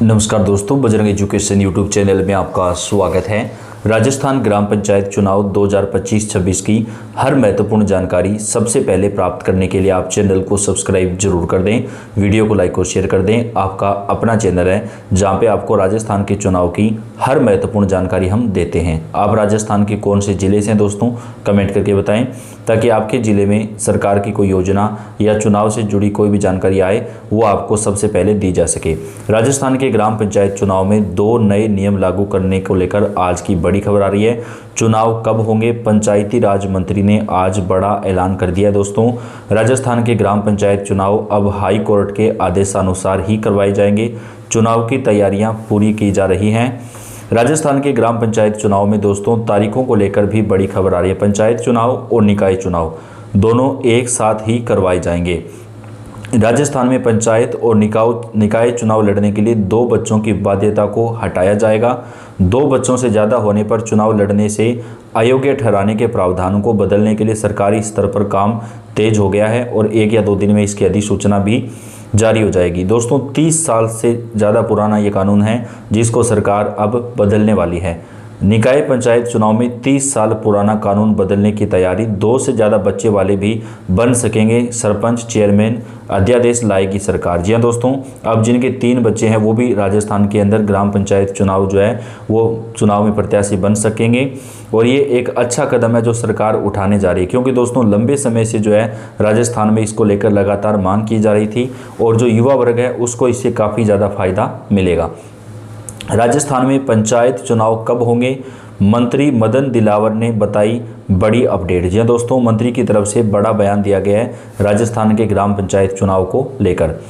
नमस्कार दोस्तों, Bajrang education YouTube channel में आपका स्वागत है। राजस्थान ग्राम पंचायत चुनाव 2025-26 की हर महत्वपूर्ण जानकारी सबसे पहले प्राप्त करने के लिए आप चैनल को सब्सक्राइब जरूर कर दें, वीडियो को लाइक और शेयर कर दें। आपका अपना चैनल है जहां पे आपको राजस्थान के चुनाव की हर महत्वपूर्ण जानकारी हम देते हैं। आप राजस्थान के कौन से ज़िले से हैं दोस्तों, कमेंट करके बताएं ताकि आपके ज़िले में सरकार की कोई योजना या चुनाव से जुड़ी कोई भी जानकारी आए वो आपको सबसे पहले दी जा सके। राजस्थान के ग्राम पंचायत चुनाव में 2 नए नियम लागू करने को लेकर आज की बड़ी खबर आ रही है। चुनाव कब होंगे, पंचायती राज मंत्री ने आज बड़ा ऐलान कर दिया दोस्तों। राजस्थान के ग्राम पंचायत चुनाव अब हाई कोर्ट के आदेशानुसार ही करवाए जाएंगे। चुनाव की तैयारियां पूरी की जा रही हैं। राजस्थान के ग्राम पंचायत चुनाव में दोस्तों तारीखों को लेकर भी बड़ी खबर आ रही है। पंचायत चुनाव और निकाय चुनाव दोनों एक साथ ही करवाए जाएंगे। राजस्थान में पंचायत और निकाय चुनाव लड़ने के लिए 2 बच्चों की बाध्यता को हटाया जाएगा। 2 बच्चों से ज़्यादा होने पर चुनाव लड़ने से अयोग्य ठहराने के प्रावधानों को बदलने के लिए सरकारी स्तर पर काम तेज हो गया है और 1 या 2 दिन में इसकी अधिसूचना भी जारी हो जाएगी। दोस्तों 30 साल से ज़्यादा पुराना ये कानून है जिसको सरकार अब बदलने वाली है। निकाय पंचायत चुनाव में 30 साल पुराना कानून बदलने की तैयारी। 2 से ज़्यादा बच्चे वाले भी बन सकेंगे सरपंच, चेयरमैन। अध्यादेश लाएगी सरकार। जी हाँ दोस्तों, अब जिनके 3 बच्चे हैं वो भी राजस्थान के अंदर ग्राम पंचायत चुनाव जो है वो चुनाव में प्रत्याशी बन सकेंगे और ये एक अच्छा कदम है जो सरकार उठाने जा रही है, क्योंकि दोस्तों लंबे समय से जो है राजस्थान में इसको लेकर लगातार मांग की जा रही थी और जो युवा वर्ग है उसको इससे काफ़ी ज़्यादा फायदा मिलेगा। राजस्थान में पंचायत चुनाव कब होंगे, मंत्री मदन दिलावर ने बताई बड़ी अपडेट। जी दोस्तों, मंत्री की तरफ से बड़ा बयान दिया गया है राजस्थान के ग्राम पंचायत चुनाव को लेकर।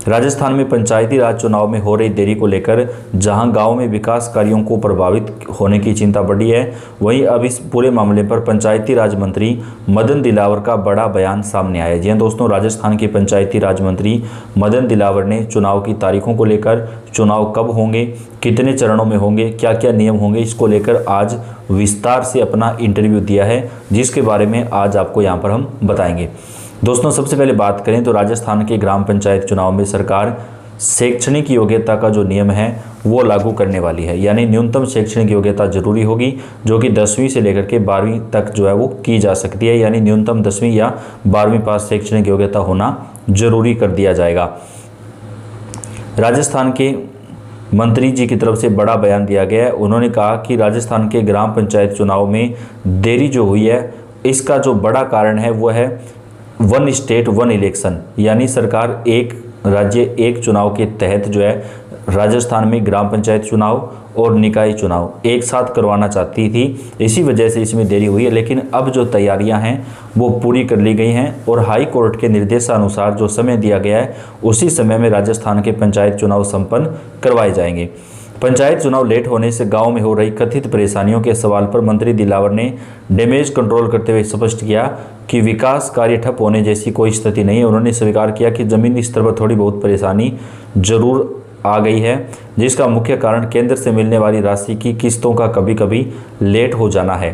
राजस्थान में पंचायती राज चुनाव में हो रही देरी को लेकर जहां गांव में विकास कार्यों को प्रभावित होने की चिंता बढ़ी है, वहीं अब इस पूरे मामले पर पंचायती राज मंत्री मदन दिलावर का बड़ा बयान सामने आया है। जी दोस्तों, राजस्थान के पंचायती राज मंत्री मदन दिलावर ने चुनाव की तारीखों को लेकर, चुनाव कब होंगे, कितने चरणों में होंगे, क्या क्या नियम होंगे, इसको लेकर आज विस्तार से अपना इंटरव्यू दिया है, जिसके बारे में आज आपको यहाँ पर हम बताएंगे। दोस्तों सबसे पहले बात करें तो राजस्थान के ग्राम पंचायत चुनाव में सरकार शैक्षणिक योग्यता का जो नियम है वो लागू करने वाली है। यानी न्यूनतम शैक्षणिक योग्यता जरूरी होगी जो कि 10वीं से लेकर के 12वीं तक जो है वो की जा सकती है। यानी न्यूनतम 10वीं या 12वीं पास शैक्षणिक योग्यता होना जरूरी कर दिया जाएगा। राजस्थान के मंत्री जी की तरफ से बड़ा बयान दिया गया है। उन्होंने कहा कि राजस्थान के ग्राम पंचायत चुनाव में देरी जो हुई है इसका जो बड़ा कारण है वो है 1 स्टेट 1 इलेक्शन। यानी सरकार एक राज्य एक चुनाव के तहत जो है राजस्थान में ग्राम पंचायत चुनाव और निकाय चुनाव एक साथ करवाना चाहती थी, इसी वजह से इसमें देरी हुई है। लेकिन अब जो तैयारियां हैं वो पूरी कर ली गई हैं और हाई कोर्ट के निर्देशानुसार जो समय दिया गया है उसी समय में राजस्थान के पंचायत चुनाव संपन्न करवाए जाएंगे। पंचायत चुनाव लेट होने से गांव में हो रही कथित परेशानियों के सवाल पर मंत्री दिलावर ने डैमेज कंट्रोल करते हुए स्पष्ट किया कि विकास कार्य ठप होने जैसी कोई स्थिति नहीं है। उन्होंने स्वीकार किया कि जमीनी स्तर पर थोड़ी बहुत परेशानी जरूर आ गई है, जिसका मुख्य कारण केंद्र से मिलने वाली राशि की किस्तों का कभी कभी लेट हो जाना है।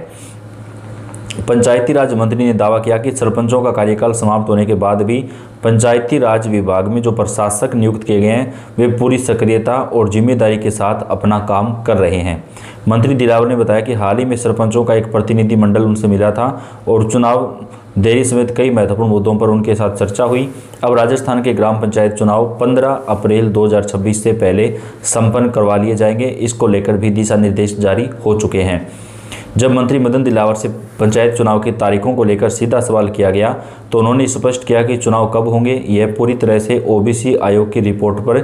पंचायती राज मंत्री ने दावा किया कि सरपंचों का कार्यकाल समाप्त होने के बाद भी पंचायती राज विभाग में जो प्रशासक नियुक्त किए गए हैं वे पूरी सक्रियता और जिम्मेदारी के साथ अपना काम कर रहे हैं। मंत्री दिलावर ने बताया कि हाल ही में सरपंचों का एक प्रतिनिधि मंडल उनसे मिला था और चुनाव देरी समेत कई महत्वपूर्ण मुद्दों पर उनके साथ चर्चा हुई। अब राजस्थान के ग्राम पंचायत चुनाव 15 अप्रैल 2026 से पहले संपन्न करवा लिए जाएंगे। इसको लेकर भी दिशा निर्देश जारी हो चुके हैं। जब मंत्री मदन दिलावर से पंचायत चुनाव की तारीखों को लेकर सीधा सवाल किया गया तो उन्होंने स्पष्ट किया कि चुनाव कब होंगे यह पूरी तरह से ओबीसी आयोग की रिपोर्ट पर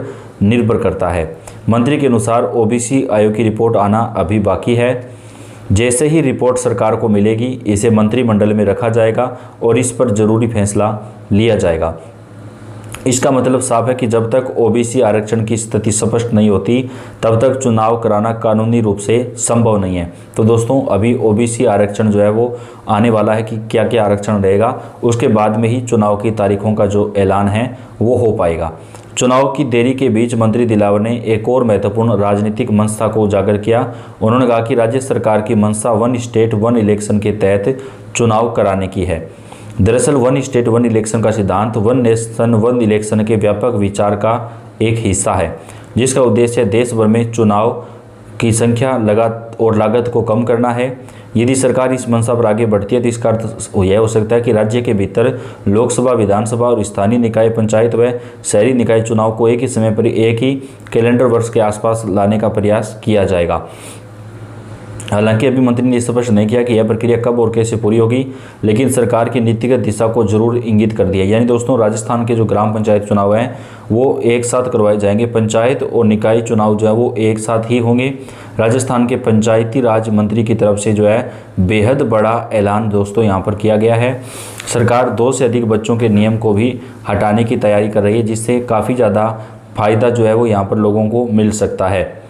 निर्भर करता है। मंत्री के अनुसार ओबीसी आयोग की रिपोर्ट आना अभी बाकी है। जैसे ही रिपोर्ट सरकार को मिलेगी इसे मंत्रिमंडल में रखा जाएगा और इस पर जरूरी फैसला लिया जाएगा। इसका मतलब साफ है कि जब तक ओबीसी आरक्षण की स्थिति स्पष्ट नहीं होती तब तक चुनाव कराना कानूनी रूप से संभव नहीं है। तो दोस्तों अभी ओबीसी आरक्षण जो है वो आने वाला है कि क्या क्या आरक्षण रहेगा, उसके बाद में ही चुनाव की तारीखों का जो ऐलान है वो हो पाएगा। चुनाव की देरी के बीच मंत्री दिलावर ने एक और महत्वपूर्ण राजनीतिक मंशा को उजागर किया। उन्होंने कहा कि राज्य सरकार की मंशा 1 स्टेट 1 इलेक्शन के तहत चुनाव कराने की है। दरअसल 1 स्टेट 1 इलेक्शन का सिद्धांत 1 नेशन 1 इलेक्शन के व्यापक विचार का एक हिस्सा है। जिसका उद्देश्य देश भर में चुनाव की संख्या लागत को कम करना है। यदि सरकार इस मंशा पर आगे बढ़ती है तो इसका अर्थ यह हो सकता है कि राज्य के भीतर लोकसभा, विधानसभा और स्थानीय निकाय, पंचायत व शहरी निकाय चुनाव को एक ही समय पर एक ही कैलेंडर वर्ष के आसपास लाने का प्रयास किया जाएगा। हालांकि अभी मंत्री ने स्पष्ट नहीं किया कि यह प्रक्रिया कब और कैसे पूरी होगी, लेकिन सरकार की नीतिगत दिशा को जरूर इंगित कर दिया। यानी दोस्तों, राजस्थान के जो ग्राम पंचायत चुनाव हैं वो एक साथ करवाए जाएंगे। पंचायत और निकाय चुनाव जो है वो एक साथ ही होंगे। राजस्थान के पंचायती राज मंत्री की तरफ से जो है बेहद बड़ा ऐलान दोस्तों यहाँ पर किया गया है। सरकार 2 से अधिक बच्चों के नियम को भी हटाने की तैयारी कर रही है, जिससे काफ़ी ज़्यादा फायदा जो है वो यहाँ पर लोगों को मिल सकता है।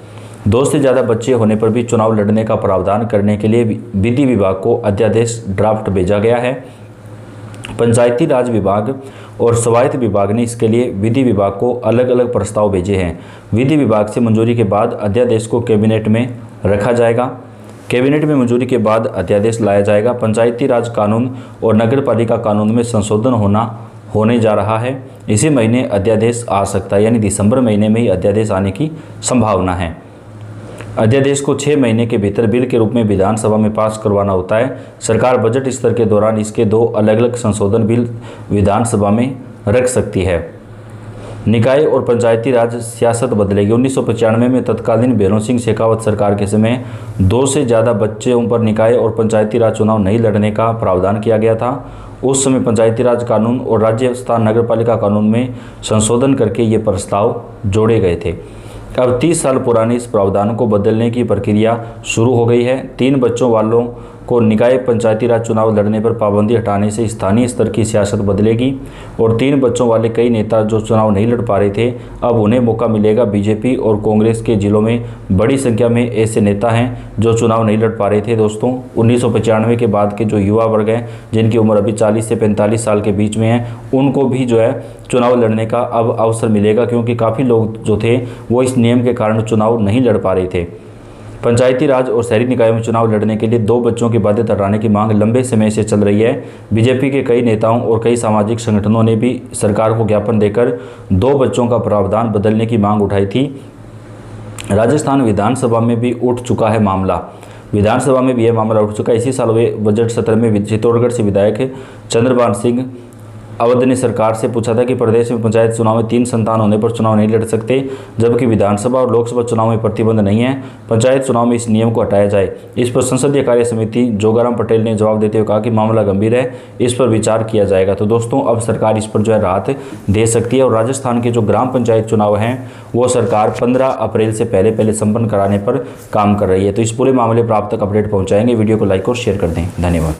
2 से ज़्यादा बच्चे होने पर भी चुनाव लड़ने का प्रावधान करने के लिए विधि विभाग को अध्यादेश ड्राफ्ट भेजा गया है। पंचायती राज विभाग और स्वायत्त विभाग ने इसके लिए विधि विभाग को अलग अलग प्रस्ताव भेजे हैं। विधि विभाग से मंजूरी के बाद अध्यादेश को कैबिनेट में रखा जाएगा। कैबिनेट में मंजूरी के बाद अध्यादेश लाया जाएगा। पंचायती राज कानून और नगर पालिका कानून में संशोधन होने जा रहा है। इसी महीने अध्यादेश आ सकता है, यानी दिसंबर महीने में ही अध्यादेश आने की संभावना है। अध्यादेश को 6 महीने के भीतर बिल के रूप में विधानसभा में पास करवाना होता है। सरकार बजट स्तर के दौरान इसके 2 अलग अलग संशोधन बिल विधानसभा में रख सकती है। निकाय और पंचायती राज सियासत बदलेगी। 1995 में तत्कालीन भैरों सिंह शेखावत सरकार के समय 2 से ज़्यादा बच्चों पर निकाय और पंचायती राज चुनाव नहीं लड़ने का प्रावधान किया गया था। उस समय पंचायती राज कानून और राजस्थान नगरपालिका कानून में संशोधन करके ये प्रस्ताव जोड़े गए थे। अब 30 साल पुराने इस प्रावधान को बदलने की प्रक्रिया शुरू हो गई है। 3 बच्चों वालों को निकाय पंचायती राज चुनाव लड़ने पर पाबंदी हटाने से स्थानीय स्तर की सियासत बदलेगी और 3 बच्चों वाले कई नेता जो चुनाव नहीं लड़ पा रहे थे, अब उन्हें मौका मिलेगा। बीजेपी और कांग्रेस के जिलों में बड़ी संख्या में ऐसे नेता हैं जो चुनाव नहीं लड़ पा रहे थे। दोस्तों, 1995 के बाद के जो युवा वर्ग हैं, जिनकी उम्र अभी 40 से 45 साल के बीच में है, उनको भी जो है चुनाव लड़ने का अब अवसर मिलेगा, क्योंकि काफ़ी लोग जो थे वो इस नियम के कारण चुनाव नहीं लड़ पा रहे थे। पंचायती राज और शहरी निकायों में चुनाव लड़ने के लिए 2 बच्चों की बाध्यता हटाने की मांग लंबे समय से चल रही है। बीजेपी के कई नेताओं और कई सामाजिक संगठनों ने भी सरकार को ज्ञापन देकर 2 बच्चों का प्रावधान बदलने की मांग उठाई थी। राजस्थान विधानसभा में भी उठ चुका है मामला। विधानसभा में भी यह मामला उठ चुका है। इसी साल हुए बजट सत्र में चित्तौड़गढ़ से विधायक चंद्रभान सिंह अवध ने सरकार से पूछा था कि प्रदेश में पंचायत चुनाव में 3 संतान होने पर चुनाव नहीं लड़ सकते, जबकि विधानसभा और लोकसभा चुनाव में प्रतिबंध नहीं है। पंचायत चुनाव में इस नियम को हटाया जाए। इस पर संसदीय कार्य समिति जोगाराम पटेल ने जवाब देते हुए कहा कि मामला गंभीर है, इस पर विचार किया जाएगा। तो दोस्तों, अब सरकार इस पर जो है राहत दे सकती है और राजस्थान के जो ग्राम पंचायत चुनाव हैं वो सरकार 15 अप्रैल से पहले संपन्न कराने पर काम कर रही है। तो इस पूरे मामले पर आप तक अपडेट पहुँचाएंगे। वीडियो को लाइक और शेयर कर दें। धन्यवाद।